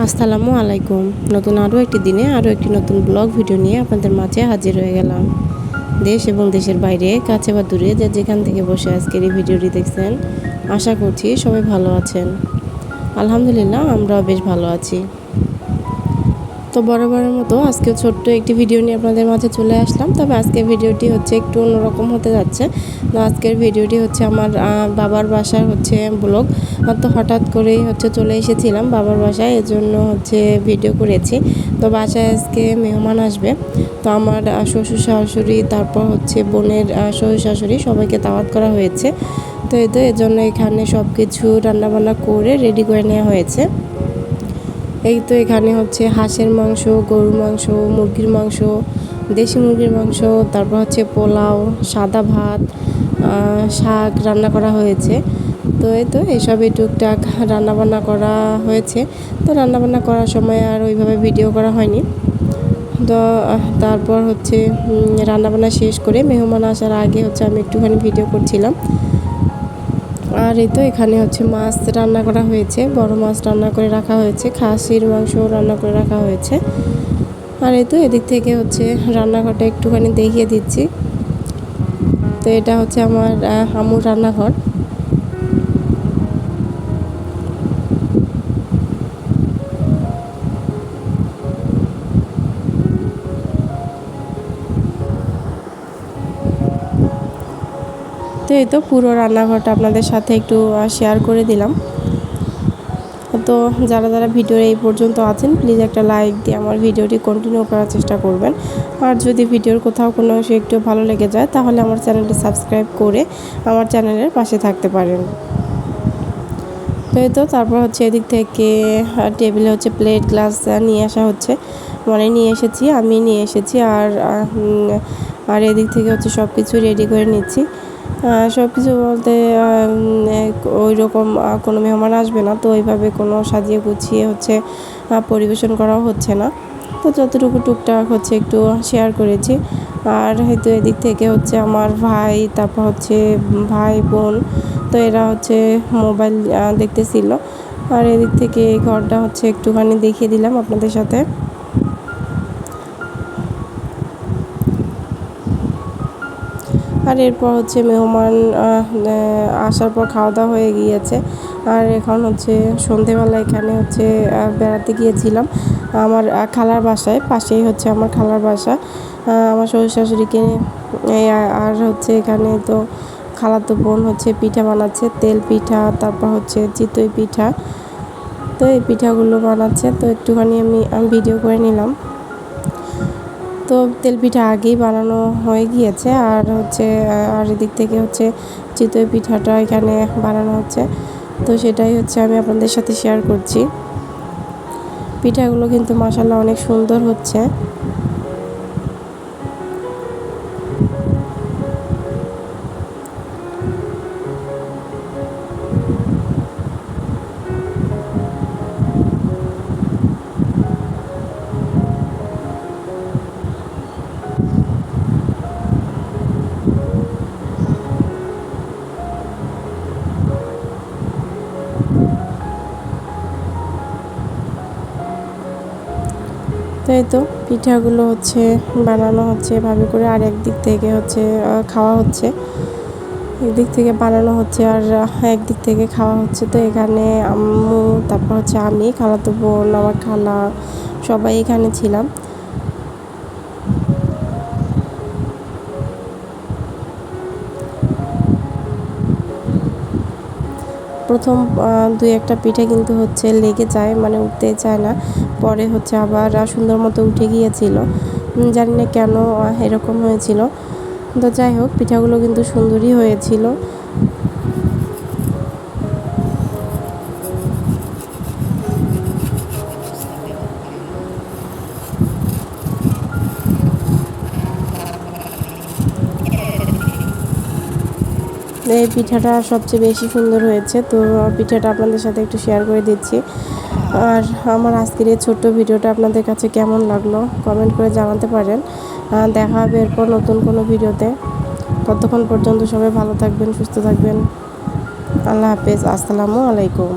আসসালামু আলাইকুম। নতুন আরও একটি দিনে আরও একটি নতুন ব্লগ ভিডিও নিয়ে আপনাদের মাঝে হাজির হয়ে গেলাম। দেশ এবং দেশের বাইরে, কাছে বা দূরে যে যেখান থেকে বসে আজকের এই ভিডিওটি দেখছেন, আশা করছি সবাই ভালো আছেন। আলহামদুলিল্লাহ, আমরাও বেশ ভালো আছি। তো বরাবরের মতো আজকেও ছোট্ট একটি ভিডিও নিয়ে আপনাদের মাঝে চলে আসলাম। তবে আজকের ভিডিওটি হচ্ছে একটু অন্যরকম হতে যাচ্ছে। তো আজকের ভিডিওটি হচ্ছে আমার বাবার বাসার ব্লগ। তো হঠাৎ করেই চলে এসেছিলাম বাবার বাসায়, এজন্য ভিডিও করেছি। তো বাসায় আজকে মেহমান আসবে। তো আমার শ্বশুর শাশুড়ি, তারপর বোনের শ্বশুর শাশুড়ি, সবাইকে দাওয়াত করা হয়েছে। তো এজন্য এখানে সব কিছু রান্নাবান্না করে রেডি করে নেওয়া হয়েছে। এখানে হাঁসের মাংস, গরুর মাংস, মুরগির মাংস, দেশি মুরগির মাংস, তারপর পোলাও, সাদা ভাত, শাক রান্না করা হয়েছে। তো এসবই টুকটাক রান্নাবান্না করা হয়েছে। তো রান্নাবান্না করার সময় আর ওইভাবে ভিডিও করা হয়নি। তো তারপর রান্নাবান্না শেষ করে মেহমান আসার আগে আমি একটুখানি ভিডিও করছিলাম। আর এখানে মাছ রান্না করা হয়েছে, বড় মাছ রান্না করে রাখা হয়েছে, খাসির মাংস রান্না করে রাখা হয়েছে। আর এদিক থেকে রান্নাঘরটা একটুখানি দেখিয়ে দিচ্ছি। তো এটা আমার আম্মুর রান্নাঘর। তো পুরো রান্নাঘরটা আপনাদের সাথে একটু শেয়ার করে দিলাম। তো যারা ভিডিওর এই পর্যন্ত আছেন, প্লিজ একটা লাইক দিয়ে আমার ভিডিওটি কন্টিনিউ করার চেষ্টা করবেন। আর যদি ভিডিওর কোথাও কোনো অংশ একটু ভালো লেগে যায়, তাহলে আমার চ্যানেলটি সাবস্ক্রাইব করে আমার চ্যানেলের পাশে থাকতে পারেন। তো তারপর এদিক থেকে টেবিলে প্লেট গ্লাস নিয়ে আসা নিয়ে এসেছি, আমি নিয়ে এসেছি। আর এদিক থেকে সব কিছু রেডি করে নিচ্ছি। সব কিছু বলতে ওই রকম কোনো মেহমান আসবে না, তো ওইভাবে কোনো সাজিয়ে গুছিয়ে পরিবেশন করাও হচ্ছে না। তো যতটুকু টুকটাক একটু শেয়ার করেছি। আর এদিক থেকে আমার ভাই, তারপর ভাই বোন, তো এরা মোবাইল দেখতেছিল। আর এদিক থেকে এই ঘরটা একটুখানি দেখিয়ে দিলাম আপনাদের সাথে। আর এরপর মেহমান আসার পর খাওয়া দাওয়া হয়ে গিয়েছে। আর এখন সন্ধেবেলা এখানে বেড়াতে গিয়েছিলাম আমার খালার বাসায়। পাশেই আমার খালার বাসা। আমার শ্বশুর শাশুড়িকে আর এখানে তো খালাতো বোন পিঠা বানাচ্ছে, তেল পিঠা, তারপর চিতই পিঠা। তো এই পিঠাগুলো বানাচ্ছে, তো একটুখানি আমি ভিডিও করে নিলাম। তো তেল পিঠা আগেই বানানো হয়ে গিয়েছে। আর আর এদিক থেকে চিতই পিঠাটা এখানে বানানো হচ্ছে। তো সেটাই আমি আপনাদের সাথে শেয়ার করছি। পিঠাগুলো কিন্তু মাশাআল্লাহ অনেক সুন্দর হচ্ছে। তো পিঠাগুলো বানানো ভাবে করে। আর একদিক থেকে খাওয়া হচ্ছে, একদিক থেকে বানানো আর একদিক থেকে খাওয়া হচ্ছে। তো এখানে আম্মু, তারপর আমি, খালাতো বোন, আমার খালা, সবাই এখানে ছিলাম। প্রথম দুই একটা পিঠে কিন্তু লেগে যায়, মানে উঠতে চায় না। পরে আবার সুন্দর মতো উঠে গিয়েছিল। জানি না কেন এরকম হয়েছিল। তো যাই হোক, পিঠাগুলো কিন্তু সুন্দরই হয়েছিল। এই পিঠাটা সবচেয়ে বেশি সুন্দর হয়েছে। তো পিঠাটা আপনাদের সাথে একটু শেয়ার করে দিচ্ছি। আর আমার আজকের এই ছোট্ট ভিডিওটা আপনাদের কাছে কেমন লাগলো কমেন্ট করে জানাতে পারেন। দেখা হবে এরপর নতুন কোনো ভিডিওতে। ততক্ষণ পর্যন্ত সবাই ভালো থাকবেন, সুস্থ থাকবেন। আল্লাহ হাফেজ। আসসালামু আলাইকুম।